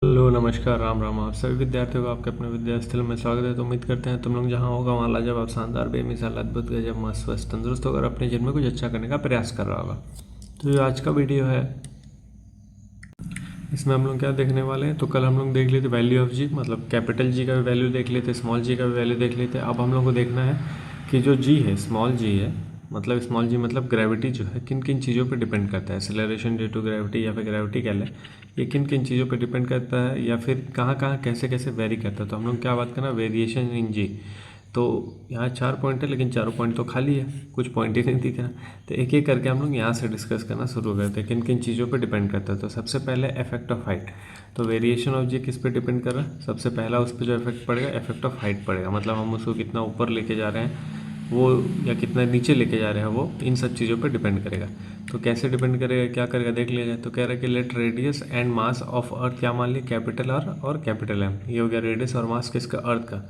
Hello नमस्कार राम राम। आप सभी विद्यार्थियों को आपके अपने विद्यास्थल में स्वागत है। तो उम्मीद करते हैं तुम लोग जहां होगा वहां लाजवाब, शानदार, बेमिसाल, अद्भुत, गजब, मस्त, स्वस्थ, तंदुरुस्त होकर अपने जीवन में कुछ अच्छा करने का प्रयास कर रहा होगा। तो जो आज का वीडियो है इसमें हम लोग क्या देखने वाले हैं, तो कल हम लोग देख लेते वैल्यू ऑफ जी, मतलब कैपिटल जी का भी वैल्यू देख लेते, स्मॉल जी का भी वैल्यू देख लेते। अब हम लोग को देखना है कि जो जी है, स्मॉल जी है, मतलब स्मॉल जी मतलब ग्रेविटी जो है किन किन चीज़ों पे डिपेंड करता है। एक्सेलरेशन ड्यू टू ग्रेविटी या फिर ग्रेविटी कह लें, ये किन किन चीज़ों पे डिपेंड करता है या फिर कहाँ कहाँ कैसे कैसे वेरी करता है। तो हम लोग क्या बात करना, वेरिएशन इन जी। तो यहाँ 4 पॉइंट है लेकिन चारों पॉइंट तो खाली है, कुछ पॉइंट ही नहीं दिख रहा। तो एक एक करके हम लोग यहाँ से डिस्कस करना शुरू करते हैं किन किन चीज़ों पे डिपेंड करता है। तो सबसे पहले इफेक्ट ऑफ हाइट। तो वेरिएशन ऑफ जी किस पे डिपेंड कर रहा है, सबसे पहला उस पर जो इफेक्ट पड़ेगा इफेक्ट ऑफ हाइट पड़ेगा, मतलब हम उसको कितना ऊपर लेके जा रहे हैं वो या कितना नीचे लेके जा रहे हैं वो इन सब चीज़ों पे डिपेंड करेगा। तो कैसे डिपेंड करेगा, क्या करेगा देख लिया जाए। तो कह रहा है कि let radius and mass of earth, क्या मान लिया, कैपिटल आर और कैपिटल एम। ये हो गया रेडियस और मास किसका, अर्थ का।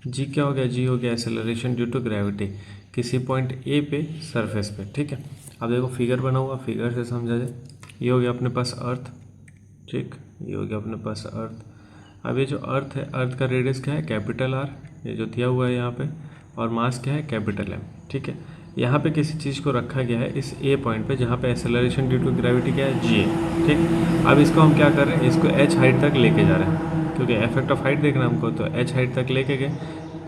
जी क्या हो गया, जी हो गया एक्सेलरेशन ड्यू टू ग्रेविटी किसी पॉइंट ए पे सरफेस पे। ठीक है, अब देखो फिगर बना हुआ, फिगर से समझा जाए। ये हो गया अपने पास अर्थ, ठीक, ये हो गया अपने पास अर्थ। अब ये जो अर्थ है, अर्थ का रेडियस क्या है, कैपिटल आर, ये जो दिया हुआ है यहाँ पे, और मास क्या है, कैपिटल एम। ठीक है, यहाँ पे किसी चीज़ को रखा गया है इस ए पॉइंट पे जहाँ पे एक्सेलरेशन ड्यू टू ग्रेविटी क्या है, जी है। ठीक, अब इसको हम क्या कर रहे हैं, इसको एच हाइट तक लेके जा रहे हैं, क्योंकि इफेक्ट ऑफ हाइट देखना हमको। तो एच हाइट तक लेके गए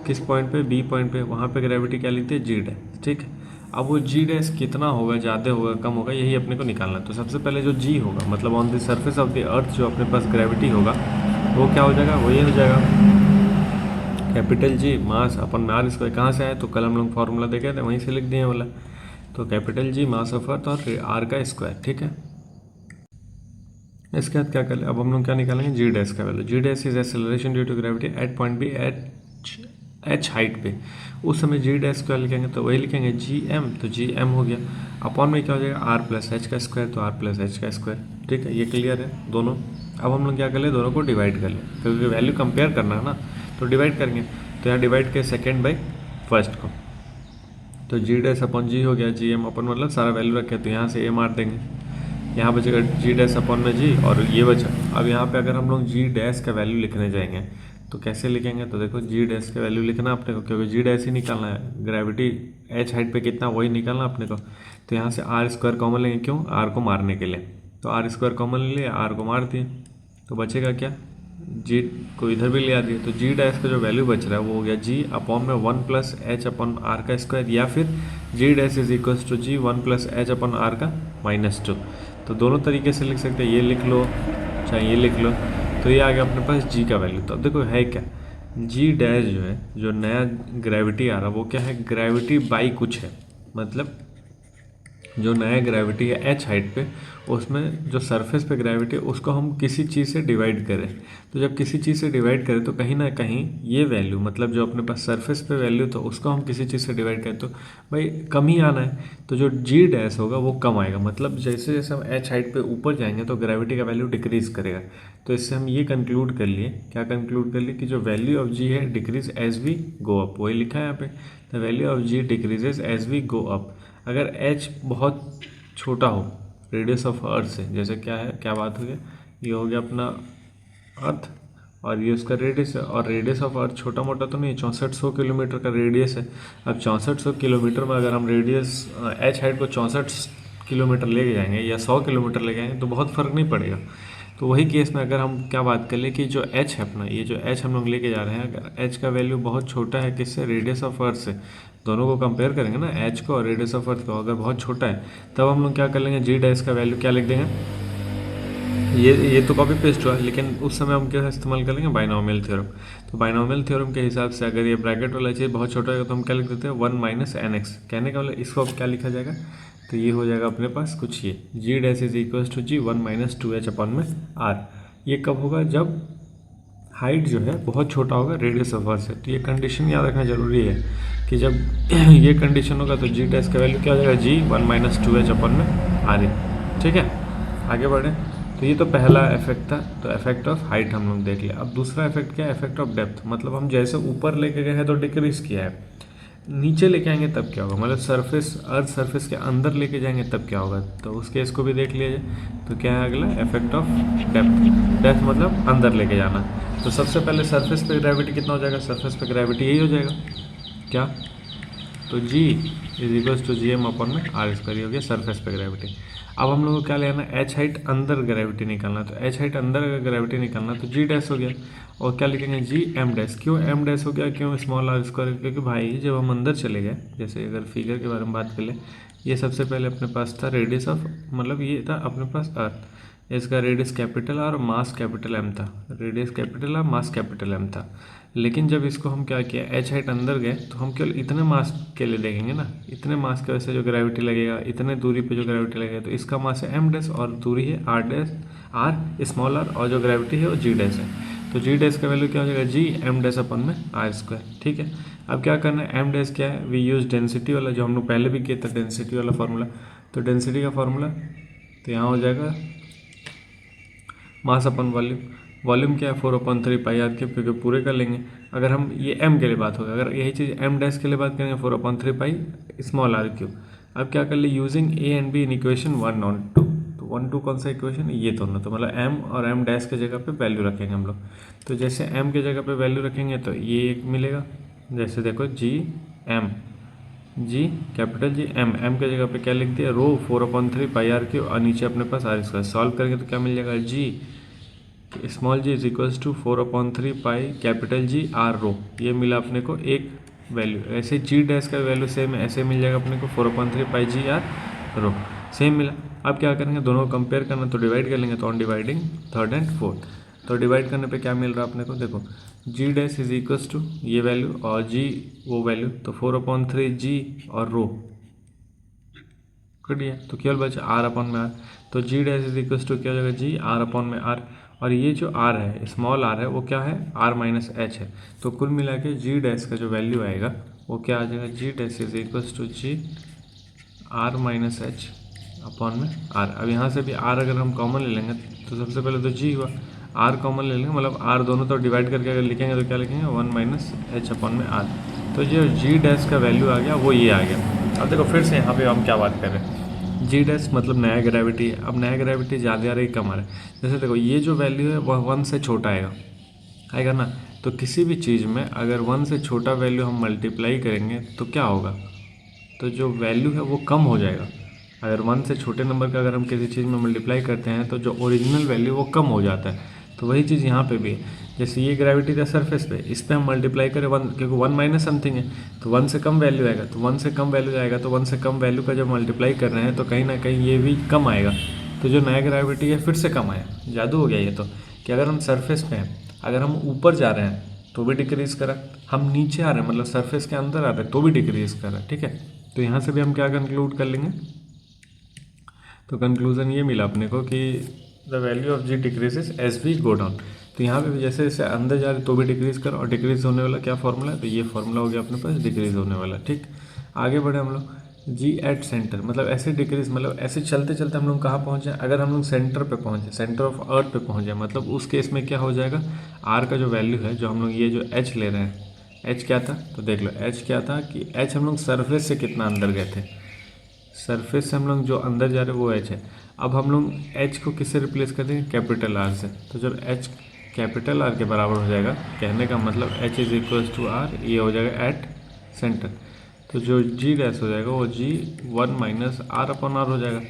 किस पॉइंट पे, बी पॉइंट पे, वहाँ पे ग्रेविटी क्या लिखते हैं, जी डैश। ठीक है, अब वो जी डैश कितना होगा, ज़्यादा होगा कम होगा, यही अपने को निकालना है। तो सबसे पहले जो जी होगा, मतलब on the surface of the earth जो अपने पास ग्रेविटी होगा वो क्या हो जाएगा, वही हो जाएगा capital G mass upon R square. कहाँ से आए, तो कल हम लोग फॉर्मूला देखे थे वहीं से लिख दिए बोला। तो capital G mass of earth और आर का स्क्वायर। ठीक है, इसके बाद क्या करें, अब हम लोग क्या निकालेंगे, जी डैश का value. G dash is acceleration due to gravity at point B h height पे। उस समय जी डैश क्या लिखेंगे, तो वही लिखेंगे जी एम, तो जी एम हो गया। अपॉन में क्या हो जाएगा, आर प्लस एच का स्क्वायर, तो आर प्लस एच का स्क्वायर। ठीक है, ये क्लियर है दोनों। अब हम लोग क्या कर ले, दोनों को डिवाइड कर ले, क्योंकि वैल्यू कंपेयर करना है ना, तो डिवाइड करेंगे। तो यहाँ डिवाइड के सेकेंड बाई फर्स्ट को, तो जी डैश अपॉन जी हो गया, जी एम अपन मतलब सारा वैल्यू रखे, तो यहाँ से ए मार देंगे, यहाँ बचेगा जी डैश अपॉन में जी, और ये बचा। अब यहाँ पे अगर हम लोग जी डैश का वैल्यू लिखने जाएंगे तो कैसे लिखेंगे, तो देखो जी डैश का वैल्यू लिखना अपने को, क्योंकि जी डैश ही निकालना है, ग्रेविटी एच हाइट पे कितना वही निकालना अपने को। तो यहाँ से आर स्क्वायर कॉमन लेंगे, क्यों, आर को मारने के लिए। तो आर स्क्वायर कॉमन ले लिया, आर को मार दिए, तो बचेगा क्या, जी को इधर भी ले आ दिया। तो जी डैश का जो वैल्यू बच रहा है वो हो गया जी अपॉन में 1 प्लस एच अपॉन आर का स्क्वायर, या फिर g dash is equals to g 1 plus h upon r का -2। तो दोनों तरीके से लिख सकते हैं, ये लिख लो चाहे ये लिख लो। तो ये आ गया अपने पास जी का वैल्यू। तो अब देखो है क्या, जी डैश जो है, जो नया ग्रेविटी आ रहा है वो क्या है, ग्रेविटी बाई कुछ है, मतलब जो नया ग्रेविटी है एच हाइट पे, उसमें जो सरफेस पे ग्रेविटी है उसको हम किसी चीज़ से डिवाइड करें। तो जब किसी चीज़ से डिवाइड करें तो कहीं ना कहीं ये वैल्यू, मतलब जो अपने पास सरफेस पे वैल्यू था उसको हम किसी चीज़ से डिवाइड करें तो भाई कम ही आना है। तो जो जी डैश होगा वो कम आएगा, मतलब जैसे जैसे हम एच हाइट पे ऊपर जाएंगे तो ग्रेविटी का वैल्यू डिक्रीज करेगा। तो इससे हम ये कंक्लूड कर लिए, क्या कंक्लूड कर लिए, कि जो वैल्यू ऑफ जी है decrease as we go up, वही लिखा है यहाँ पे, the value of g decreases as we go up. अगर h बहुत छोटा हो रेडियस ऑफ अर्थ से, जैसे क्या है, क्या बात हो गया, ये हो गया अपना अर्थ और ये उसका रेडियस है, और रेडियस ऑफ अर्थ छोटा मोटा तो नहीं, 6400 किलोमीटर का रेडियस है। अब 6400 किलोमीटर में अगर हम रेडियस एच हाइट को 64 किलोमीटर लेके जाएंगे या 100 किलोमीटर ले जाएंगे तो बहुत फ़र्क नहीं पड़ेगा। तो वही केस में अगर हम क्या बात कर ले कि जो h है अपना, ये जो h हम लोग लेके जा रहे हैं, अगर h का वैल्यू बहुत छोटा है किससे, रेडियस ऑफ अर्थ से, दोनों को कंपेयर करेंगे ना, h को और रेडियस ऑफ अर्थ को, अगर बहुत छोटा है तब हम लोग क्या कर लेंगे, जी डैश का वैल्यू क्या लिख देंगे, ये तो कॉपी पेस्ट हुआ, लेकिन उस समय हम क्या इस्तेमाल कर लेंगे, बाइनोमियल थ्योरम। तो बाइनोमियल थ्योरम के हिसाब से अगर ये ब्रैकेट वाला चीज़ बहुत छोटा होगा तो हम क्या लिख देते हैं, 1 माइनस एन एक्स। कहने का मतलब इसको अब क्या लिखा जाएगा, तो ये हो जाएगा अपने पास कुछ ये g dash is equals to g 1 minus 2h upon में आर। ये कब होगा, जब हाइट जो है बहुत छोटा होगा रेडियस ऑफ अर्थ से। तो ये कंडीशन याद रखना जरूरी है कि जब ये कंडीशन होगा तो जी डैश का वैल्यू क्या हो जाएगा, जी 1 माइनस 2h अपॉन में आर। ठीक है, आगे बढ़े। तो ये तो पहला इफेक्ट था, तो इफेक्ट ऑफ हाइट हम लोग देख लिया। अब दूसरा इफेक्ट क्या है, इफेक्ट ऑफ डेप्थ, मतलब हम जैसे ऊपर लेके गए हैं तो डिक्रीज किया है, नीचे लेके आएंगे तब क्या होगा, मतलब सरफेस अर्थ सरफेस के अंदर लेके जाएंगे तब क्या होगा, तो उस केस को भी देख लिया जाए। तो क्या है अगला, इफेक्ट ऑफ डेप्थ। डेप्थ मतलब अंदर लेके जाना। तो सबसे पहले सरफेस पे ग्रेविटी कितना हो जाएगा, सरफेस पे ग्रेविटी यही हो जाएगा क्या, तो G is equals to G M upon में आर स्क्वायर हो गया सरफेस पे ग्रेविटी। अब हम लोग को क्या लेना है, एच हाइट अंदर ग्रेविटी निकालना, तो एच हाइट अंदर अगर ग्रेविटी निकालना तो जी डैश हो गया, और क्या लिखेंगे जी एम डैश। क्यों एम डैश हो गया, क्यों स्मॉल आर स्क्वायर, क्योंकि भाई जब हम अंदर चले गए, जैसे अगर फिगर के बारे में बात कर ले, ये सबसे पहले अपने पास था रेडियस ऑफ, मतलब ये था अपने पास अर्थ, इसका रेडियस कैपिटल आर और मास कैपिटल एम था, radius capital R mass capital M था। लेकिन जब इसको हम क्या किया, एच हाइट अंदर गए, तो हम केवल इतने मास के लिए देखेंगे ना, इतने मास की वजह से जो ग्रेविटी लगेगा, इतने दूरी पे जो ग्रेविटी लगेगा, तो इसका मास है एम डैश और दूरी है r dash, r small r, और जो ग्रेविटी है वो जी डैश है। तो जी डैश का वैल्यू क्या हो जाएगा, जी एम डैश अपन में आर स्क्वायर। ठीक है, अब क्या करना है, एम डैश क्या है, वी यूज डेंसिटी वाला, जो हम लोग पहले भी किया था डेंसिटी वाला फार्मूला। तो डेंसिटी का फार्मूला तो यहाँ हो जाएगा मास अपन वॉल्यूम। वॉल्यूम क्या है 4/3 पाई आर क्यूब, क्योंकि पूरे कर लेंगे। अगर हम ये m के लिए बात होगा, अगर यही चीज़ m डैश के लिए बात करेंगे 4/3 पाई स्मॉल आर क्यूब। अब क्या कर ले, using a and b in equation 1 और 2। तो 1 2 कौन सा इक्वेशन है, ये दोनों। तो मतलब m और m डैश के जगह पे वैल्यू रखेंगे हम लोग। तो जैसे m के जगह पे वैल्यू रखेंगे तो ये एक मिलेगा, जैसे देखो जी कैपिटल जी एम के जगह पे क्या लिख दिया, रो 4/3 पाई आर क्यूब, और नीचे अपने पास आर स्क्वायर। सॉल्व करेंगे तो क्या मिल जाएगा, g small g is equals to 4/3 pi capital G r rho, ये मिला अपने को एक वैल्यू। ऐसे जी डैश का वैल्यू सेम ऐसे मिल जाएगा अपने को 4/3 पाई जी आर रो, सेम मिला। अब क्या करेंगे, दोनों को कंपेयर करना, तो डिवाइड कर लेंगे, तो on dividing third and fourth. तो डिवाइड करने पे क्या मिल रहा है अपने को, देखो जी डैश इज इक्वल्स टू ये वैल्यू और जी वो वैल्यू, तो 4/3 जी और रो कट गया, तो केवल बचा आर अपॉन में आर। तो g dash is equals to क्या हो जाएगा, जी आर अपॉन में आर, और ये जो आर है स्मॉल आर है वो क्या है, आर माइनस एच है। तो कुल मिला के जी डैश का जो वैल्यू आएगा वो क्या आ जाएगा, g dash is equals to g r minus h upon में आर। अब यहाँ से भी आर अगर हम कॉमन ले लेंगे तो सबसे पहले तो जी हुआ, आर कॉमन ले लेंगे, मतलब आर दोनों तरफ डिवाइड करके अगर लिखेंगे तो क्या लिखेंगे 1 माइनस एच अपॉन में आर। तो जो जी डैश का वैल्यू आ गया वो ये आ गया। अब देखो फिर से यहाँ पे हम क्या बात कर रहे हैं, जी डैश मतलब नया ग्रेविटी है। अब नया ग्रेविटी ज़्यादा आ रही कम आ रहा है, जैसे देखो ये जो वैल्यू है वह 1 से छोटा आएगा ना। तो किसी भी चीज़ में अगर 1 से छोटा वैल्यू हम मल्टीप्लाई करेंगे तो क्या होगा, तो जो वैल्यू है वो कम हो जाएगा। अगर 1 से छोटे नंबर का अगर हम किसी चीज़ में मल्टीप्लाई करते हैं तो जो ओरिजिनल वैल्यू वो कम हो जाता है। तो वही चीज़ यहाँ पे भी है, जैसे ये ग्रेविटी का सरफेस पे, इस पर हम मल्टीप्लाई करें 1, क्योंकि 1 माइनस समथिंग है, तो 1 से कम वैल्यू आएगा, तो 1 से कम वैल्यू आएगा, तो 1 से कम वैल्यू का जब मल्टीप्लाई कर रहे हैं तो कहीं ना कहीं ये भी कम आएगा। तो जो नया ग्रेविटी है फिर से कम आया, जादू हो गया ये तो, कि अगर हम सरफेस पे हैं, अगर हम ऊपर जा रहे हैं तो भी डिक्रीज़ करा, हम नीचे आ रहे हैं मतलब सरफेस के अंदर आ रहे हैं तो भी डिक्रीज़ करा। ठीक है, तो यहाँ से भी हम क्या कंक्लूड कर लेंगे, तो कंक्लूजन ये मिला अपने को कि the value of g decreases as we go down. तो यहाँ पे भी जैसे जैसे अंदर जा रहे तो भी डिक्रीज़ करो, और डिक्रीज़ होने वाला क्या फॉर्मूला है, तो ये फॉर्मूला हो गया अपने पास डिक्रीज़ होने वाला। ठीक, आगे बढ़े हम लोग, जी एट सेंटर, मतलब ऐसे डिक्रीज, मतलब ऐसे चलते चलते हम लोग कहाँ पहुँचे, अगर हम लोग सेंटर पे पहुँचे, सेंटर ऑफ अर्थ पे पहुँचे, मतलब उस केस में क्या हो जाएगा, आर का जो वैल्यू है, जो हम लोग ये जो एच ले रहे हैं, एच क्या था, तो देख लो एच क्या था कि एच हम लोग सरफेस से कितना अंदर गए थे, सरफेस से हम लोग जो अंदर जा रहे हैं वो एच है। अब हम लोग एच को किससे रिप्लेस कर देंगे, कैपिटल आर से। तो जब एच कैपिटल आर के बराबर हो जाएगा, कहने का मतलब h is equals to R, ये हो जाएगा एट सेंटर। तो जो जी डैश हो जाएगा वो जी 1 माइनस आर अपॉन आर हो जाएगा।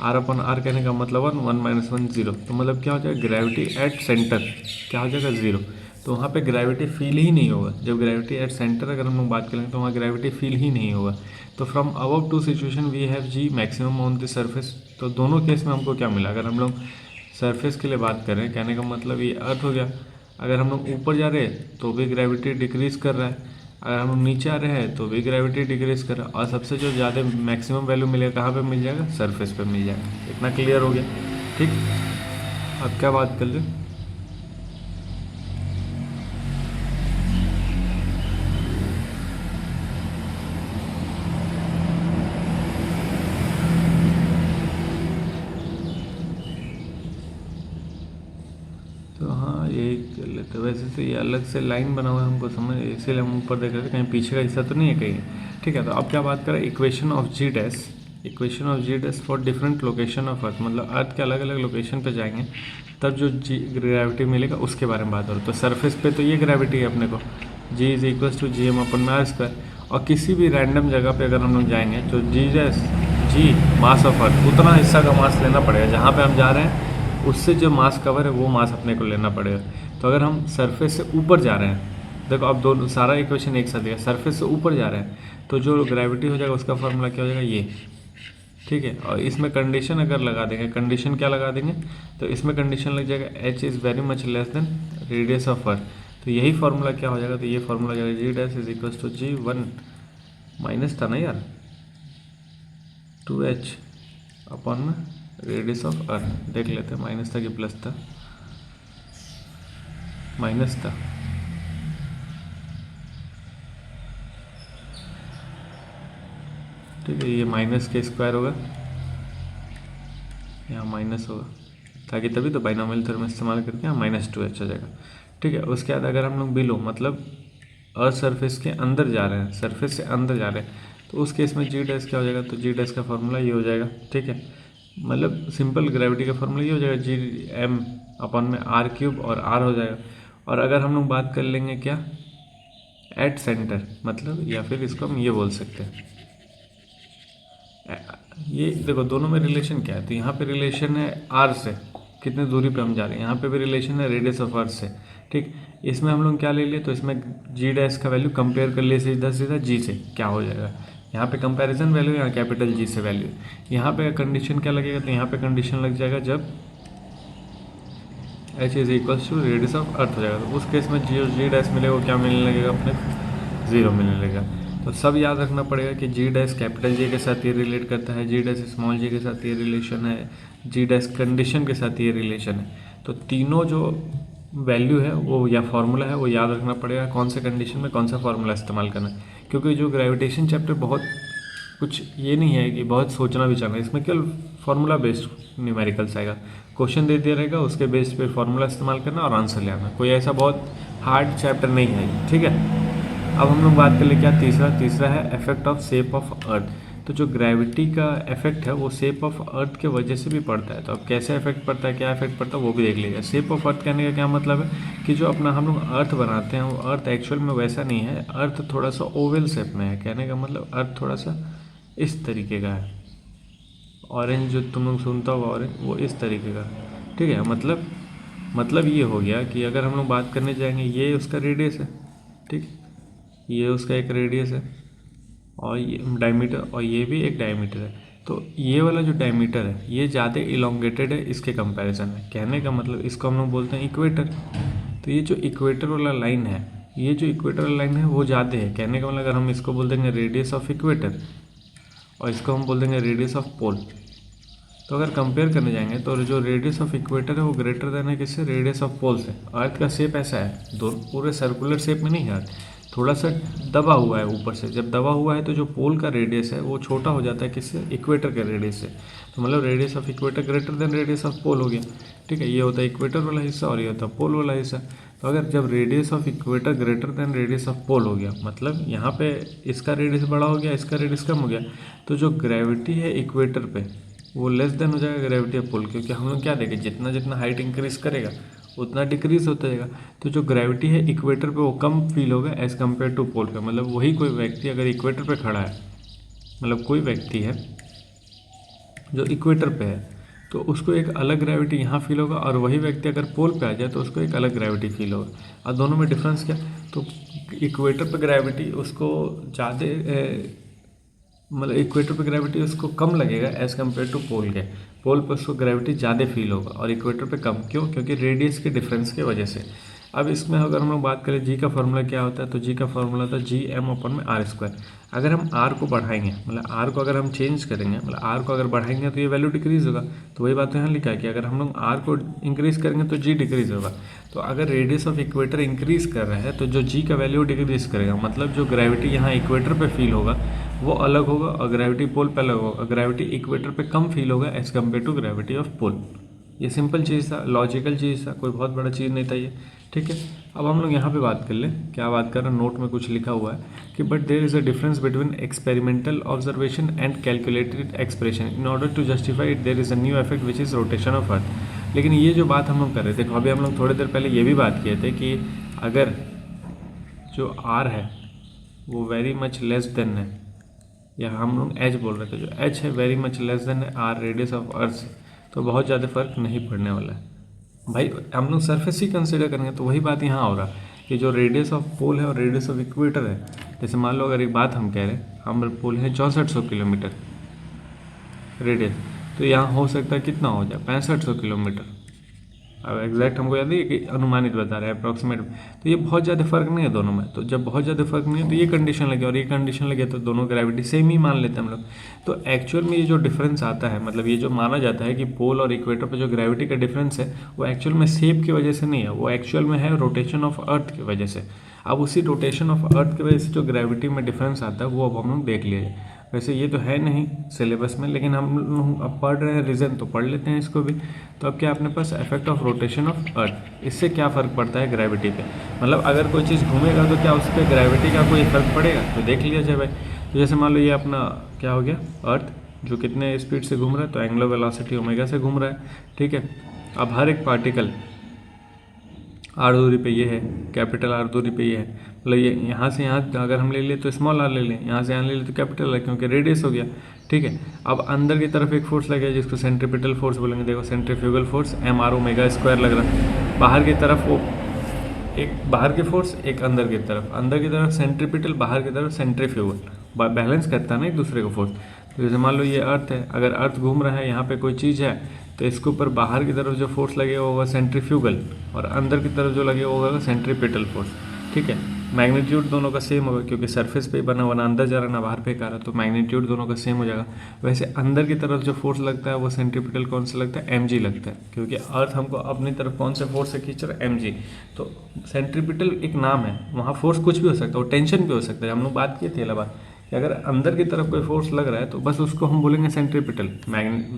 आर अपॉन आर कहने का मतलब 1 माइनस 1 0, तो मतलब क्या हो जाएगा, ग्रेविटी एट सेंटर क्या हो जाएगा 0। तो वहाँ पे ग्रेविटी फील ही नहीं होगा। जब ग्रेविटी एट सेंटर अगर हम लोग बात करेंगे तो वहाँ ग्रेविटी फील ही नहीं होगा। तो from above two situation we have g maximum on the surface. तो दोनों केस में हमको क्या मिला, अगर हम लोग सरफेस के लिए बात करें, कहने का मतलब ये अर्थ हो गया। अगर हम लोग ऊपर जा रहे हैं तो भी ग्रेविटी डिक्रीज़ कर रहा है, अगर हम लोग नीचे आ रहे हैं तो भी ग्रेविटी डिक्रीज़ कर रहा है, और सबसे जो ज़्यादा मैक्सिमम वैल्यू मिलेगा कहाँ पे मिल जाएगा, सरफेस पे मिल जाएगा। इतना क्लियर हो गया। ठीक, अब क्या बात कर ले, तो हाँ ये कर लेते, वैसे तो ये अलग से लाइन बना हुआ है हमको समझ, इसीलिए हम ऊपर देख रहे थे कहीं पीछे का हिस्सा तो नहीं है कहीं। ठीक है, तो अब क्या बात करें, equation of g dash for different location of earth, मतलब अर्थ के अलग अलग लोकेशन पे जाएंगे तब जो जी ग्रेविटी मिलेगा उसके बारे में बात हो रही है। तो सरफेस पे तो ये ग्रेविटी है अपने को, g is equal to G M अपन में आर स्क्वायर, और किसी भी रैंडम जगह पे अगर हम लोग जाएंगे तो जी मास ऑफ अर्थ उतना हिस्सा का मास लेना पड़ेगा जहाँ पे हम जा रहे हैं, उससे जो मास कवर है वो मास अपने को लेना पड़ेगा। तो अगर हम सरफेस से ऊपर जा रहे हैं, देखो अब दोनों सारा इक्वेशन एक साथ दिया, सरफेस से ऊपर जा रहे हैं तो जो ग्रेविटी हो जाएगा उसका फॉर्मूला क्या हो जाएगा ये। ठीक है, और इसमें कंडीशन अगर लगा देंगे, कंडीशन क्या लगा देंगे, तो इसमें कंडीशन लग जाएगा H is very much less then radius of earth, तो यही फार्मूला क्या हो जाएगा, तो ये फार्मूला हो जाएगा g dash is equal to g one minus था ना यार 2h अपॉन में रेडियस ऑफ अर्थ, देख लेते हैं माइनस था कि प्लस था, माइनस था। ठीक है, ये माइनस के स्क्वायर होगा, यहाँ माइनस होगा, ताकि तभी तो बाइनोमियल थ्योरम इस्तेमाल करके यहाँ -2h हो जाएगा। ठीक है, उसके बाद अगर हम लोग बिलो मतलब अर्थ सरफेस के अंदर जा रहे हैं, सरफेस से अंदर जा रहे हैं, तो उस केस में जी डैश क्या हो जाएगा, तो जी डैश का फॉर्मूला ये हो जाएगा। ठीक है, मतलब सिंपल ग्रेविटी का फॉर्मूला ये हो जाएगा जी एम अपॉन में आर क्यूब और आर हो जाएगा। और अगर हम लोग बात कर लेंगे क्या एट सेंटर, मतलब या फिर इसको हम ये बोल सकते हैं, ये देखो दोनों में रिलेशन क्या है, तो यहाँ पे रिलेशन है आर से, कितने दूरी पे हम जा रहे हैं, यहाँ पे भी रिलेशन है रेडियस ऑफ अर्थ से। ठीक, इसमें हम लोग क्या ले लिए, तो इसमें जी डैश का वैल्यू कंपेयर कर लिए सीधा सीधा जी से, क्या हो जाएगा, यहाँ पे कंपैरिजन वैल्यू, यहाँ कैपिटल जी से वैल्यू, यहाँ पे कंडीशन क्या लगेगा, तो यहाँ पे कंडीशन लग जाएगा जब h is equal to radius of earth हो जाएगा, तो उस केस में जी डैश मिलेगा वो क्या मिलने लगेगा अपने, ज़ीरो मिलने लगेगा। तो सब याद रखना पड़ेगा कि जी डैश कैपिटल जी के साथ ये रिलेट करता है, जी डैश स्मॉल जी के साथ ये रिलेशन है, जी डैश कंडीशन के साथ ये रिलेशन है। तो तीनों जो वैल्यू है वो या फॉर्मूला है वो याद रखना पड़ेगा, कौन से कंडीशन में कौन सा फॉर्मूला इस्तेमाल करना है, क्योंकि जो ग्रेविटेशन चैप्टर बहुत कुछ ये नहीं है कि बहुत सोचना विचारना, इसमें केवल फार्मूला बेस्ड न्यूमेरिकल्स आएगा, क्वेश्चन दे दिया रहेगा उसके बेस पे फार्मूला इस्तेमाल करना और आंसर ले आना, कोई ऐसा बहुत हार्ड चैप्टर नहीं है। ठीक है, अब हम लोग बात कर ले क्या तीसरा है effect of shape of earth. तो जो ग्रेविटी का इफेक्ट है वो शेप ऑफ अर्थ के वजह से भी पड़ता है, तो अब कैसे इफेक्ट पड़ता है, क्या इफेक्ट पड़ता है वो भी देख लीजिए। शेप ऑफ अर्थ कहने का क्या मतलब है कि जो अपना हम लोग अर्थ बनाते हैं वो अर्थ एक्चुअल में वैसा नहीं है, अर्थ थोड़ा सा ओवल शेप में है, कहने का मतलब अर्थ थोड़ा सा इस तरीके का है, ऑरेंज जो तुम लोग सुनता होगा ऑरेंज वो इस तरीके का। ठीक है, मतलब ये हो गया कि अगर हम लोग बात करने जाएंगे ये उसका रेडियस है, ठीक, ये उसका एक रेडियस है और ये डायमीटर और ये भी एक डायमीटर है, तो ये वाला जो डायमीटर है ये ज़्यादा इलोंगेटेड है इसके कंपैरिजन में, कहने का मतलब इसको हम लोग बोलते हैं इक्वेटर। तो ये जो इक्वेटर वाला लाइन है, ये जो इक्वेटर वाला लाइन है वो ज़्यादा है, कहने का मतलब अगर हम इसको बोल देंगे रेडियस ऑफ इक्वेटर और इसको हम बोल देंगे रेडियस ऑफ पोल, तो अगर कंपेयर करने जाएंगे तो जो रेडियस ऑफ इक्वेटर है वो ग्रेटर देन है किससे, रेडियस ऑफ पोल से। अर्थ का शेप ऐसा है, दो पूरे सर्कुलर शेप में नहीं है, थोड़ा सा दबा हुआ है ऊपर से, जब दबा हुआ है तो जो पोल का रेडियस है वो छोटा हो जाता है किससे, इक्वेटर के रेडियस से, तो मतलब radius of equator greater than radius of pole हो गया। ठीक है, ये होता है इक्वेटर वाला हिस्सा और ये होता है पोल वाला हिस्सा। तो अगर जब radius of equator greater than radius of pole हो गया, मतलब यहाँ पे इसका रेडियस बड़ा हो गया, इसका रेडियस कम हो गया, तो जो ग्रेविटी है इक्वेटर पे वो लेस देन हो जाएगा ग्रेविटी ऑफ पोल, क्योंकि हम लोग क्या देखें जितना जितना हाइट इंक्रीज करेगा उतना डिक्रीज होता जाएगा, तो जो ग्रेविटी है इक्वेटर पे वो कम फील होगा एज कम्पेयर टू पोल पे। मतलब वही कोई व्यक्ति अगर इक्वेटर पे खड़ा है, मतलब कोई व्यक्ति है जो इक्वेटर पे है तो उसको एक अलग ग्रेविटी यहाँ फील होगा, और वही व्यक्ति अगर पोल पे आ जाए तो उसको एक अलग ग्रेविटी फील होगा। और दोनों में डिफरेंस क्या, तो इक्वेटर पे ग्रेविटी उसको ज़्यादा मतलब इक्वेटर पे ग्रेविटी उसको कम लगेगा एज कम्पेयर टू पोल के, पोल पर उसको ग्रेविटी ज़्यादा फील होगा और इक्वेटर पे कम, क्यों, क्योंकि रेडियस के डिफरेंस की वजह से। अब इसमें अगर हम लोग बात करें जी का फॉर्मूला क्या होता है, तो जी का फॉर्मूला होता है जी एम अपन में आर स्क्वायर। अगर हम आर को बढ़ाएंगे, मतलब आर को अगर हम चेंज करेंगे, मतलब आर को अगर बढ़ाएंगे तो ये वैल्यू डिक्रीज होगा, तो वही बात यहाँ लिखा है कि अगर हम लोग आर को इंक्रीज करेंगे तो जी डिक्रीज होगा। तो अगर रेडियस ऑफ इक्वेटर इंक्रीज कर रहा है तो जो जी का वैल्यू डिक्रीज करेगा, मतलब जो ग्रेविटी यहाँ इक्वेटर पे फील होगा वो अलग होगा और ग्रेविटी पोल पे अलग होगा, ग्रेविटी इक्वेटर पे कम फील होगा as compare to gravity of pole. ये सिंपल चीज़ था, लॉजिकल चीज़ था, कोई बहुत बड़ा चीज़ नहीं था ये। ठीक है। अब हम लोग यहाँ पे बात कर ले, क्या बात कर रहे हैं, नोट में कुछ लिखा हुआ है कि but there is a difference between experimental observation and calculated expression, in order to justify it there is a new effect which is rotation of earth. लेकिन ये जो बात हम लोग कर रहे थे, देखो अभी हम लोग थोड़ी देर पहले ये भी बात किए थे कि अगर जो आर है वो वेरी मच लेस देन है, या हम लोग एच बोल रहे थे, जो एच है very much less than R radius of earth से, तो बहुत ज़्यादा फर्क नहीं पड़ने वाला है भाई। हम लोग सरफेस ही कंसिडर करेंगे, तो वही बात यहाँ हो रहा कि जो रेडियस ऑफ पोल है और रेडियस ऑफ इक्वेटर है, जैसे मान लो अगर एक बात हम कह रहे हैं, हम पोल है 6400 किलोमीटर रेडियस, तो यहाँ हो सकता है कितना हो जाए 6500 किलोमीटर। अब एग्जैक्ट हमको याद है कि अनुमानित बता रहे हैं, अप्रॉक्सीमेट, तो ये बहुत ज़्यादा फर्क नहीं है दोनों में। तो जब बहुत ज़्यादा फर्क नहीं है तो ये कंडीशन लगे और ये कंडीशन लगे तो दोनों ग्रेविटी सेम ही मान लेते हैं हम लोग। तो एक्चुअल में ये जो डिफरेंस आता है, मतलब ये जो माना जाता है कि पोल और इक्वेटर पर जो ग्रेविटी का डिफरेंस है वो एक्चुअल में शेप की वजह से नहीं है, वो एक्चुअल में है रोटेशन ऑफ अर्थ की वजह से। अब उसी रोटेशन ऑफ अर्थ की वजह से जो ग्रेविटी में डिफरेंस आता है वो अब हम लोग देख लिए। वैसे ये तो है नहीं सिलेबस में, लेकिन हम लोग अब पढ़ रहे हैं रीज़न, तो पढ़ लेते हैं इसको भी। तो अब क्या अपने पास effect of rotation of earth, इससे क्या फ़र्क पड़ता है ग्रेविटी पे, मतलब अगर कोई चीज़ घूमेगा तो क्या उस पर ग्रेविटी का कोई फ़र्क पड़ेगा, तो देख लिया जाए भाई। तो जैसे मान लो ये अपना क्या हो गया, अर्थ जो कितने स्पीड से घूम रहा है, तो एंगुलर वेलोसिटी ओमेगा से घूम रहा है, ठीक है। अब हर एक पार्टिकल आर दूरी पे ये है, कैपिटल आर दूरी पे ये है, मतलब ये यहाँ से यहाँ अगर हम ले लें तो स्मॉल आर ले लें, यहाँ से यहाँ ले लें तो कैपिटल है, क्योंकि रेडियस हो गया, ठीक है। अब अंदर की तरफ एक फोर्स लगेगा जिसको सेंट्रीपिटल फोर्स बोलेंगे, देखो centrifugal force m r omega square लग रहा है। बाहर की तरफ वो एक बाहर की फोर्स, एक अंदर की तरफ सेंट्रीपिटल, बाहर की तरफ सेंट्रीफ्यूगल, बैलेंस करता है ना एक दूसरे को फोर्स। तो जैसे मान लो ये अर्थ है, अगर अर्थ घूम रहा है, यहाँ पे कोई चीज़ है, तो इसके ऊपर बाहर की तरफ जो फोर्स लगेगा वो होगा सेंट्रीफ्यूगल, और अंदर की तरफ जो लगेगा वो होगा सेंट्रीपिटल फोर्स, ठीक है। मैग्नीट्यूड दोनों का सेम होगा, क्योंकि सरफेस पे बना हुआ, ना अंदर जा रहा ना बाहर फेंक आ रहा, तो मैग्नीट्यूड दोनों का सेम हो जाएगा। वैसे अंदर की तरफ जो फोर्स लगता है वो सेंट्रीपिटल कौन सा लगता है, mg लगता है, क्योंकि अर्थ हमको अपनी तरफ कौन से फोर्स से खींच रहा है, mg। तो सेंट्रीपिटल एक नाम है, वहाँ फोर्स कुछ भी हो सकता है, वो टेंशन भी हो सकता है। हम लोग बात किए थे अला बात कि अगर अंदर की तरफ कोई फोर्स लग रहा है तो बस उसको हम बोलेंगे सेंट्रीपिटल,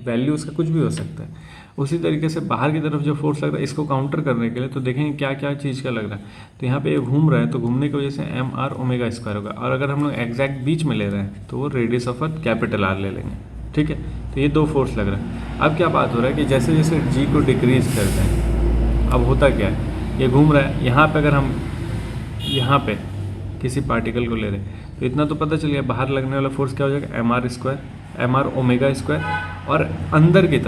वैल्यू उसका कुछ भी हो सकता है। उसी तरीके से बाहर की तरफ जो फोर्स लग रहा है, इसको काउंटर करने के लिए तो देखेंगे क्या क्या चीज़ का लग रहा है। तो यहाँ पे ये घूम रहा है, तो घूमने की वजह से एम आर ओमेगा स्क्वायर होगा, और अगर हम लोग एग्जैक्ट बीच में ले रहे हैं तो वो radius of earth capital R ले लेंगे, ठीक है। तो ये दो फोर्स लग रहा है। अब क्या बात हो रहा है कि जैसे जैसे जी को डिक्रीज करते हैं, अब होता क्या है, ये घूम रहा है, यहाँ पर अगर हम यहाँ पे किसी पार्टिकल को ले रहे हैं तो इतना तो पता चल गया, बाहर लगने वाला फोर्स क्या हो जाएगा, m r square, m r omega square, और अंदर की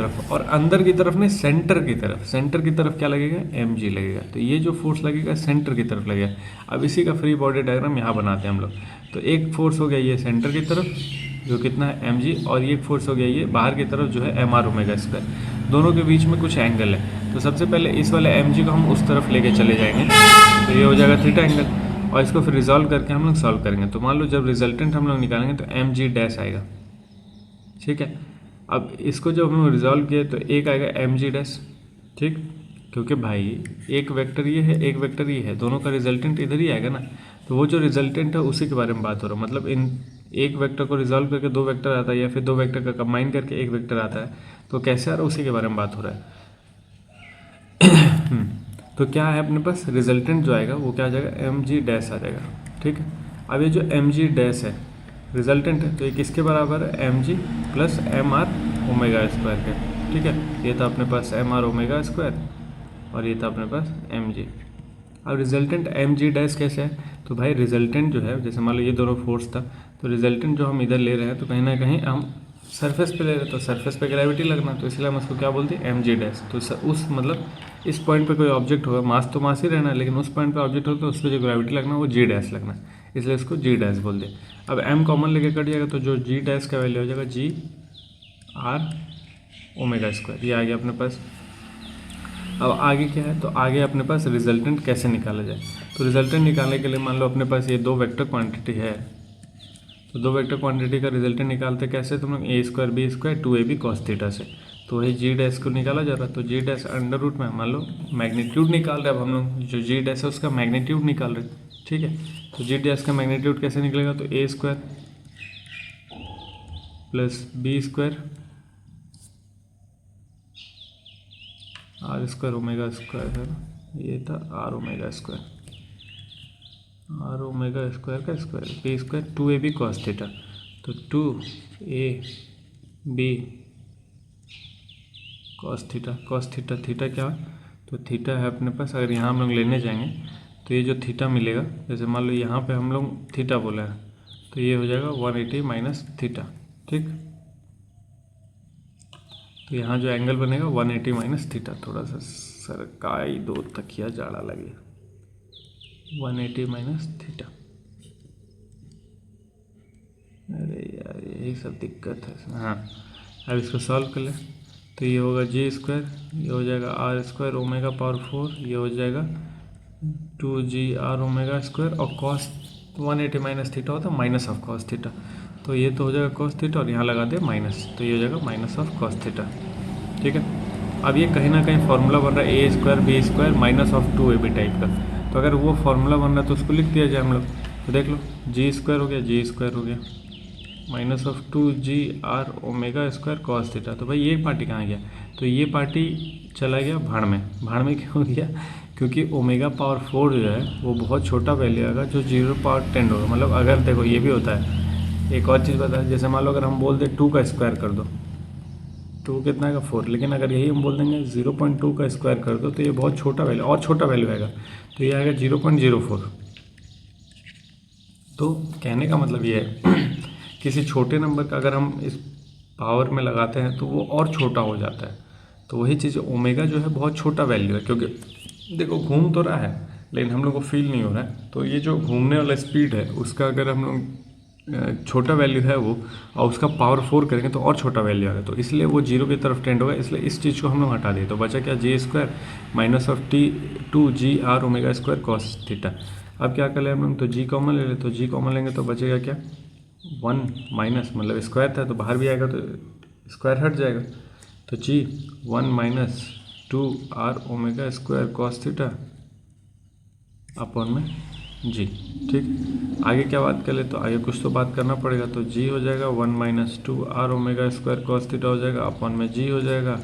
तरफ नहीं, सेंटर की तरफ क्या लगेगा, एम जी लगेगा। तो ये जो फोर्स लगेगा सेंटर की तरफ लगेगा। अब इसी का फ्री बॉडी डायग्राम यहाँ बनाते हैं हम लोग। तो एक फोर्स हो गया ये सेंटर की तरफ जो कितना है एम जी, और ये फोर्स हो गया ये बाहर की तरफ जो है एम आर ओमेगा स्क्वायर। दोनों के बीच में कुछ एंगल है, तो सबसे पहले इस वाले एम जी को हम उस तरफ लेके चले जाएंगे, तो ये हो जाएगा थीटा एंगल, और इसको फिर रिजॉल्व करके हम लोग सॉल्व करेंगे। तो मान लो जब रिजल्टेंट हम लोग निकालेंगे तो एम जी डैश आएगा, ठीक है। अब इसको जब हम रिजॉल्व किए तो एक आएगा एम जी डैश, ठीक, क्योंकि भाई एक वेक्टर ये है, एक वेक्टर ये है, दोनों का रिजल्टेंट इधर ही आएगा ना। तो वो जो रिजल्टेंट है उसी के बारे में बात हो रहा है, मतलब इन एक वेक्टर को रिजॉल्व करके दो वेक्टर आता है, या फिर दो वेक्टर का कंबाइन करके एक वेक्टर आता है, तो कैसे आ रहा है उसी के बारे में बात हो रहा है। तो क्या है अपने पास रिजल्टेंट जो आएगा वो क्या आ जाएगा, एम जी डैश आ जाएगा, ठीक है। अब ये जो एम जी डैश है रिजल्टेंट है, तो ये किसके बराबर है, m g plus m r omega square के, ठीक है। ये था अपने पास एम आर ओमेगा स्क्वायर और ये था अपने पास एम जी। अब रिजल्टेंट एम जी डैश कैसे है, तो भाई रिजल्टेंट जो है, जैसे मान लो ये दोनों फोर्स था, तो रिजल्टेंट जो हम इधर ले रहे हैं तो कहीं ना कहीं हम सरफेस पे ले रहे हैं, तो सरफेस पे ग्रेविटी लगना, तो इसलिए हम उसको क्या बोलते हैं, एम जी डैश। तो उस मतलब इस पॉइंट पे कोई ऑब्जेक्ट होगा, मास तो मास ही रहना है, लेकिन उस पॉइंट पे ऑब्जेक्ट होगा तो उस पर जो ग्रेविटी लगना वो जी डैश लगना, इसलिए इसको जी डैश बोल दे। अब एम कॉमन लेके कट जाएगा, तो जो जी डैश का वैल्यू हो जाएगा जी आर ओमेगा स्क्वायर, ये आ गया अपने पास। अब आगे क्या है, तो आगे अपने पास रिजल्टेंट कैसे निकाला जाए। तो रिजल्टेंट निकालने के लिए मान लो अपने पास ये दो वेक्टर क्वांटिटी है, तो दो वेक्टर क्वांटिटी का रिजल्टेंट निकालते कैसे, तुम लोग a square b square 2ab cos theta से, तो वही जी डैश को निकाला जा रहा है। तो जी डैश अंडर रूट में मान लो मैग्नीट्यूड निकाल रहे हैं, अब हम लोग जो जी डैश है उसका मैग्नीट्यूड निकाल रहे हैं, ठीक है। तो जी डैश का मैग्नीट्यूड कैसे निकलेगा, तो a square plus b square r square omega square है, ये था r omega square, r omega square का square b square 2ab cos theta. तो 2ab cos theta, cos theta, theta क्या, तो थीटा है अपने पास, अगर यहाँ हम लोग लेने जाएंगे तो ये जो थीटा मिलेगा, जैसे मान लो यहाँ पे हम लोग थीटा बोला है तो ये हो जाएगा 180 माइनस थीटा, ठीक। तो यहाँ जो एंगल बनेगा 180 माइनस थीटा, थोड़ा सा सरकाई दो तकिया जाड़ा लगे, 180 माइनस थीटा। अरे यार यही सब दिक्कत है इसमें। हाँ, अब इसको सॉल्व कर ले तो ये होगा जी स्क्वायर, ये हो जाएगा आर स्क्वायर ओमेगा पावर 4, ये हो जाएगा 2g r ओमेगा स्क्वायर, और कॉस 180 माइनस थीटा होता है माइनस ऑफ कॉस थीटा, तो ये तो हो जाएगा कॉस थीटा और यहाँ लगा दे माइनस, तो ये हो जाएगा माइनस ऑफ कॉस थीटा, ठीक है। अब ये कहीं ना कहीं फार्मूला बन रहा है a square b square minus of 2ab type का, तो अगर वो फार्मूला बन रहा है तो उसको लिख दिया जाए हम लोग। तो देख लो जी स्क्वायर हो गया, जी स्क्वायर हो गया माइनस ऑफ 2g r ओमेगा स्क्वायर कॉस थीटा। तो भाई ये पार्टी कहाँ गया, तो ये पार्टी चला गया भाड़ में। भाड़ में क्यों गया, क्योंकि ओमेगा पावर 4 जो है वो बहुत छोटा वैल्यू आएगा जो 0 पावर 10 होगा। मतलब अगर देखो ये भी होता है, एक और चीज़ बता, जैसे मान लो अगर हम बोल दें 2 का स्क्वायर कर दो, 2 कितना आएगा 4, लेकिन अगर यही हम बोल देंगे 0.2 का स्क्वायर कर दो तो ये बहुत छोटा वैल्यू, और छोटा वैल्यू आएगा, तो ये आएगा 0.04। तो कहने का मतलब ये है किसी छोटे नंबर का अगर हम इस पावर में लगाते हैं तो वो और छोटा हो जाता है। तो वही चीज़ ओमेगा जो है बहुत छोटा वैल्यू है, क्योंकि देखो घूम तो रहा है लेकिन हम लोग को फील नहीं हो रहा है। तो ये जो घूमने वाला स्पीड है उसका अगर हम लोग छोटा वैल्यू है वो, और उसका पावर 4 करेंगे तो और छोटा वैल्यू आएगा, तो इसलिए वो 0 की तरफ टेंड होगा। इसलिए इस चीज़ को हम लोग हटा दिए, तो बचा क्या g square minus of 2g r ओमेगा स्क्वायर कॉस थीटा। अब क्या कर ले हम लोग, तो जी कॉमन ले ले, तो जी कॉमन लेंगे तो बचेगा क्या 1 माइनस, मतलब स्क्वायर था तो बाहर भी आएगा तो स्क्वायर हट जाएगा, तो जी 1 minus 2r omega square cos theta upon में जी, ठीक। आगे क्या बात कर ले, तो आगे कुछ तो बात करना पड़ेगा, तो जी हो जाएगा 1 minus 2r omega square cos theta हो जाएगा अपॉन में जी हो जाएगा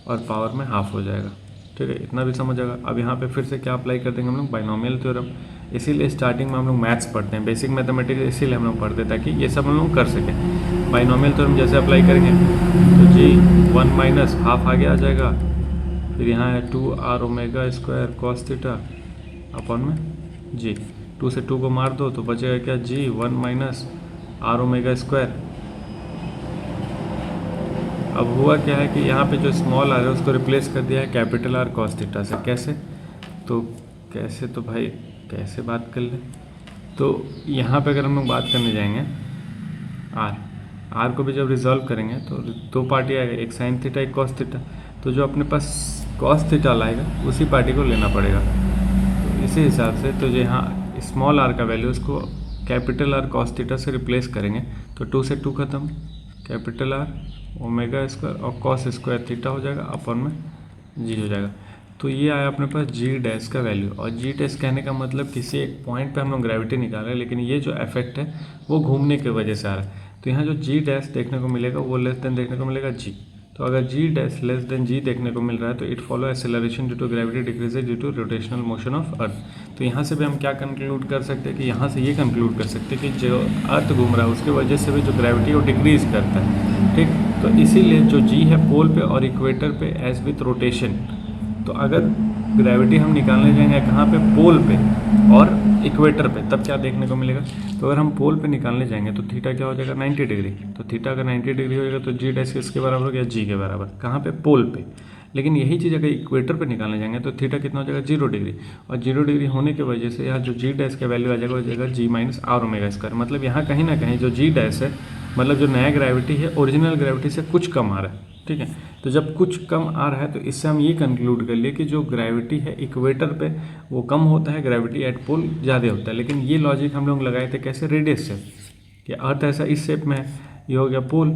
और पावर में हाफ हो जाएगा, ठीक है। इतना भी समझ आएगा। अब यहाँ पे फिर से क्या अप्लाई कर देंगे हम लोग, बाइनोमियल थ्योरम। इसीलिए स्टार्टिंग में हम लोग मैथ्स पढ़ते हैं, बेसिक मैथमेटिक्स इसीलिए हम लोग पढ़ते हैं ताकि ये सब हम लोग कर सकें। बाइनोमियल थ्योरम जैसे अप्लाई करेंगे तो जी 1 माइनस हाफ आगे आ जाएगा, फिर यहाँ है 2r omega square cos theta upon में जी, 2 से 2 को मार दो तो बचेगा क्या जी 1 माइनस r ओमेगा स्क्वायर। अब हुआ क्या है कि यहाँ पे जो स्मॉल आर है उसको रिप्लेस कर दिया है कैपिटल आर कॉस थीटा से। कैसे, तो कैसे, तो भाई कैसे बात कर ले, तो यहाँ पे अगर हम लोग बात करने जाएंगे आर को भी जब रिजॉल्व करेंगे तो दो पार्टी आएगा, एक साइन थीटा एक कॉस थीटा, तो जो अपने पास कॉस थीटा लाएगा उसी पार्टी को लेना पड़ेगा। तो इसी हिसाब से तो जो यहाँ स्मॉल आर का वैल्यू उसको कैपिटल आर कॉस थीटा से रिप्लेस करेंगे, तो 2 से 2 खत्म, कैपिटल आर ओमेगा स्क्वायर और कॉस स्क्वायर थीटा हो जाएगा अपॉन में जी हो जाएगा। तो ये आया अपने पास जी डैश का वैल्यू, और जी डैश कहने का मतलब किसी एक पॉइंट पे हम लोग ग्रेविटी निकाल रहे हैं, लेकिन ये जो इफेक्ट है वो घूमने की वजह से आ रहा है। तो यहाँ जो जी डैश देखने को मिलेगा वो लेस देन देखने को मिलेगा जी। तो अगर g dash less than g देखने को मिल रहा है तो it follow acceleration due to gravity decreases due to rotational motion of earth. तो यहाँ से भी हम क्या कंक्लूड कर सकते हैं कि यहाँ से ये कंक्लूड कर सकते हैं कि जो अर्थ घूम रहा है उसकी वजह से भी जो ग्रेविटी वो डिक्रीज करता है, ठीक। तो इसीलिए जो जी है पोल पे और इक्वेटर पे एज विथ रोटेशन। तो अगर ग्रेविटी हम निकालने जाएंगे कहाँ पे, पोल पे और इक्वेटर पे, तब क्या देखने को मिलेगा, तो अगर हम पोल पे निकालने जाएंगे तो थीटा क्या हो जाएगा 90 डिग्री। तो थीटा अगर 90 डिग्री हो जाएगा तो जी डैश किसके बराबर हो गया, जी के बराबर, कहाँ पे, पोल पे। लेकिन यही चीज़ अगर इक्वेटर पे निकालने जाएंगे तो थीटा कितना हो जाएगा 0 डिग्री, और 0 डिग्री होने की वजह से यहाँ जो जी डैश का वैल्यू आ जाएगा हो जाएगा जी माइनस आर ओमेगा स्क्वायर। मतलब यहाँ कहीं ना कहीं जो जी डैश है मतलब जो नया ग्रेविटी है ओरिजिनल ग्रेविटी से कुछ कम आ रहा है, ठीक है। तो जब कुछ कम आ रहा है तो इससे हम ये कंक्लूड कर लिए कि जो ग्रेविटी है इक्वेटर पे वो कम होता है, ग्रेविटी एट पोल ज़्यादा होता है। लेकिन ये लॉजिक हम लोग लगाए थे कैसे, रेडियस से, कि अर्थ ऐसा इस शेप में है, ये हो गया पोल,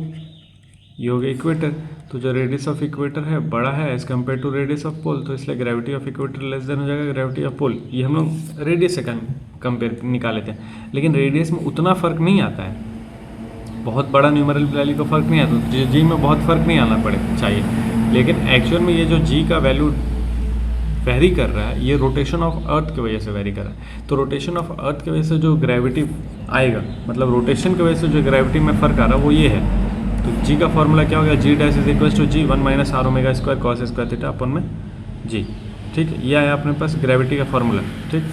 ये हो गया इक्वेटर। तो जो रेडियस ऑफ इक्वेटर है बड़ा है as compare to radius of pole, तो इसलिए gravity of equator less than हो जाएगा ग्रेविटी ऑफ पोल। ये हम लोग रेडियस से कंपेयर निकाले थे, लेकिन रेडियस में उतना फ़र्क नहीं आता है, बहुत बड़ा न्यूमेरल वैल्यू का फ़र्क नहीं आता, जी में बहुत फ़र्क नहीं आना चाहिए। लेकिन एक्चुअल में ये जो जी का वैल्यू वेरी कर रहा है ये रोटेशन ऑफ अर्थ की वजह से वेरी कर रहा है। तो रोटेशन ऑफ अर्थ की वजह से जो ग्रेविटी आएगा, मतलब रोटेशन की वजह से जो ग्रेविटी में फ़र्क आ रहा है वो ये है। तो जी का फॉर्मूला क्या हो गया, g dash is equal to g 1 minus r omega square cos square theta अपन में जी। ठीक है, ये आया अपने पास ग्रेविटी का फॉर्मूला। ठीक,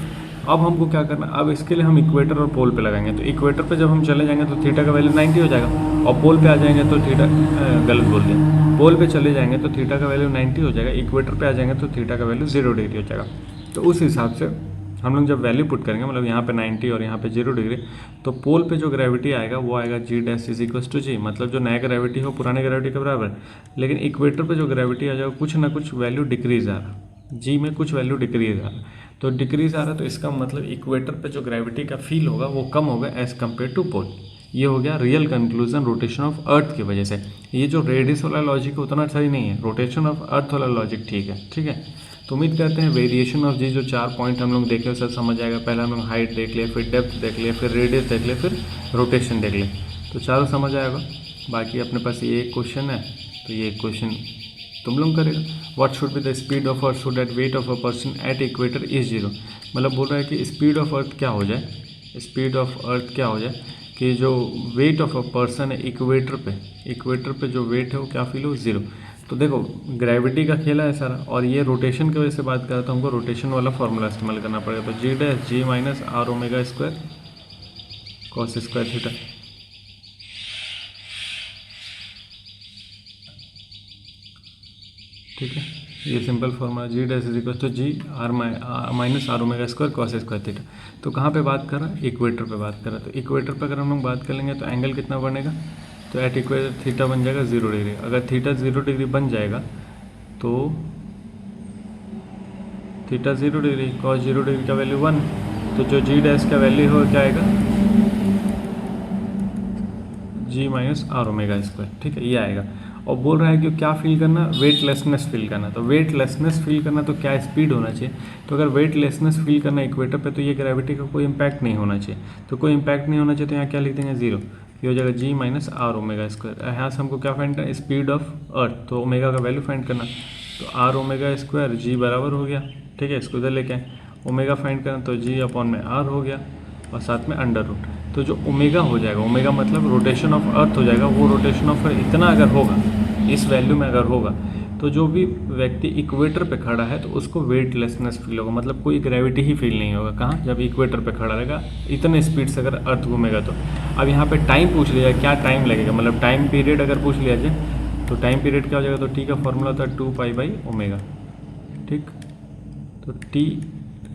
अब हमको क्या करना है, अब इसके लिए हम इक्वेटर और पोल पे लगाएंगे। तो इक्वेटर पे जब हम चले जाएंगे तो थीटा का वैल्यू 90 हो जाएगा, और पोल पे आ जाएंगे तो थीटा गलत बोल दिया, पोल पे चले जाएंगे तो थीटा का वैल्यू 90 हो जाएगा, इक्वेटर पे आ जाएंगे तो थीटा का वैल्यू 0 डिग्री हो जाएगा। तो उस हिसाब से हम लोग जब वैल्यू पुट करेंगे, मतलब यहाँ पे 90 और यहाँ पे 0 डिग्री, तो पोल पे जो ग्रेविटी आएगा वो आएगा जी डैश इज इक्वल टू जी, मतलब जो नया ग्रेविटी हो पुराने ग्रेविटी के बराबर। लेकिन इक्वेटर पे जो ग्रेविटी आ जाएगा कुछ ना कुछ वैल्यू डिक्रीज आ रहा, जी में कुछ वैल्यू डिक्रीज आ रहा, तो डिक्रीज आ रहा तो इसका मतलब इक्वेटर पे जो ग्रेविटी का फील होगा वो कम होगा एज कम्पेयर टू पोल। ये हो गया रियल कंक्लूजन रोटेशन ऑफ अर्थ की वजह से। ये जो रेडियस वाला लॉजिक है उतना सही नहीं है, रोटेशन ऑफ अर्थ वाला लॉजिक ठीक है। ठीक है, तो उम्मीद करते हैं वेरिएशन ऑफ जी जो 4 पॉइंट हम लोग देखे सब समझ आएगा। पहले हम लोग हाइट देख लिया, फिर डेप्थ देख लिया, फिर रेडियस देख लिया, फिर रोटेशन देख लिया, तो चारों समझ आएगा। बाकी अपने पास ये एक क्वेश्चन है, तो ये क्वेश्चन तुम लोग करेगा। What should be the speed of earth so that weight of a person at equator is 0, मतलब बोल रहा है कि स्पीड ऑफ अर्थ क्या हो जाए, स्पीड ऑफ अर्थ क्या हो जाए कि जो वेट ऑफ अ पर्सन है इक्वेटर पे जो वेट है वो क्या फील हो 0। तो देखो ग्रेविटी का खेला है सारा, और ये रोटेशन की वजह से बात करें तो हमको रोटेशन वाला फॉर्मूला इस्तेमाल करना पड़ेगा। तो g dash g minus r omega square cos square theta. ठीक है, ये simple formula g dash is equal to g r minus r omega square cos square theta. तो कहाँ पे बात कर रहा है, इक्वेटर पे बात कर रहा है। तो इक्वेटर पे अगर हम लोग बात कर लेंगे तो एंगल कितना बनेगा, तो एट इक्वेटर थीटा बन जाएगा 0 डिग्री। अगर थीटा 0 डिग्री बन जाएगा तो थीटा 0 डिग्री कॉस 0 डिग्री का वैल्यू 1, तो जो जी डैश का वैल्यू हो क्या आएगा, जी माइनस आर ओमेगा स्क्वायर। ठीक है, ये आएगा। और बोल रहा है कि क्या फील करना, वेटलेसनेस फील करना। तो वेटलेसनेस फील करना तो क्या स्पीड होना चाहिए, तो अगर वेटलेसनेस फील करना इक्वेटर पे तो ये ग्रेविटी का कोई इंपैक्ट नहीं होना चाहिए। तो कोई इंपैक्ट नहीं होना चाहिए तो यहाँ क्या लिख देंगे 0, ये हो जाएगा जी माइनस आर ओमेगा स्क्वायर। यहाँ से हमको क्या फाइंड करना, स्पीड ऑफ अर्थ, तो ओमेगा का वैल्यू फाइंड करना। तो आर ओमेगा स्क्वायर जी बराबर हो गया, ठीक है, इसको इधर लेके आए, ओमेगा फाइंड करना तो जी अपॉन में आर हो गया और साथ में अंडर रूट। तो जो ओमेगा हो जाएगा, ओमेगा मतलब रोटेशन ऑफ अर्थ हो जाएगा, वो रोटेशन ऑफ अर्थ इतना अगर होगा, इस वैल्यू में अगर होगा, तो जो भी व्यक्ति इक्वेटर पे खड़ा है तो उसको वेटलेसनेस फील होगा, मतलब कोई ग्रेविटी ही फील नहीं होगा। कहाँ, जब इक्वेटर पे खड़ा रहेगा इतने स्पीड से अगर अर्थ घूमेगा। तो अब यहाँ पे टाइम पूछ लिया क्या टाइम लगेगा, मतलब टाइम पीरियड अगर पूछ लिया जाए तो टाइम पीरियड क्या हो जाएगा, तो टी का फॉर्मूला होता है 2π/ओमेगा। ठीक, तो टी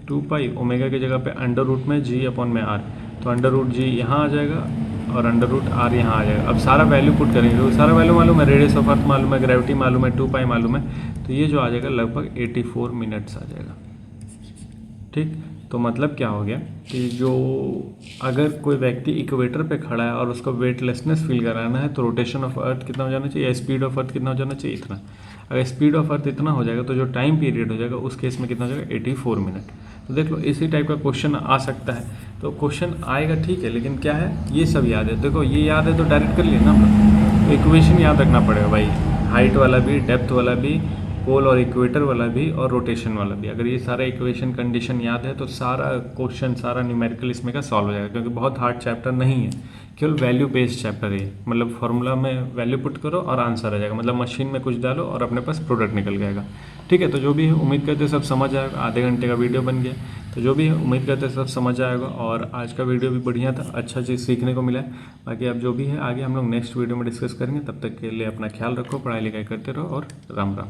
2π ओमेगा की जगह पे अंडर रूट में जी अपॉन में आर, तो अंडर रूट जी यहाँ आ जाएगा और अंडर रूट आर यहाँ आ जाएगा। अब सारा वैल्यू पुट करेंगे, तो सारा वैल्यू मालूम है, रेडियस ऑफ अर्थ मालूम है, ग्रेविटी मालूम है, 2π मालूम है, तो ये जो आ जाएगा लगभग 84 मिनट्स आ जाएगा। ठीक, तो मतलब क्या हो गया कि जो अगर कोई व्यक्ति इक्वेटर पे खड़ा है और उसको वेटलेसनेस फील कराना है तो रोटेशन ऑफ अर्थ कितना हो जाना चाहिए, या स्पीड ऑफ अर्थ कितना हो जाना चाहिए, इतना। अगर स्पीड ऑफ अर्थ इतना हो जाएगा तो जो टाइम पीरियड हो जाएगा उस केस में कितना हो जाएगा 84 मिनट। तो देख लो इसी टाइप का क्वेश्चन आ सकता है, तो क्वेश्चन आएगा ठीक है, लेकिन क्या है ये सब याद है। देखो ये याद है तो डायरेक्ट कर लिए ना हम लोग, इक्वेशन याद रखना पड़ेगा भाई, हाइट वाला भी, डेप्थ वाला भी, पोल और इक्वेटर वाला भी और रोटेशन वाला भी। अगर ये सारा इक्वेशन कंडीशन याद है तो सारा क्वेश्चन, सारा न्यूमेरिकल इसमें का सॉल्व हो जाएगा, क्योंकि बहुत हार्ड चैप्टर नहीं है, केवल वैल्यू बेस्ड चैप्टर है। मतलब फार्मूला में वैल्यू पुट करो और आंसर आ जाएगा, मतलब मशीन में कुछ डालो और अपने पास प्रोडक्ट निकल जाएगा। ठीक है, तो जो भी है उम्मीद करते सब समझ आएगा। आधे घंटे का वीडियो बन गया, तो जो भी है उम्मीद करते सब समझ आएगा। और आज का वीडियो भी बढ़िया था, अच्छा चीज़ सीखने को मिला है। बाकी अब जो भी है आगे हम लोग नेक्स्ट वीडियो में डिस्कस करेंगे। तब तक के लिए अपना ख्याल रखो, पढ़ाई लिखाई करते रहो और राम राम।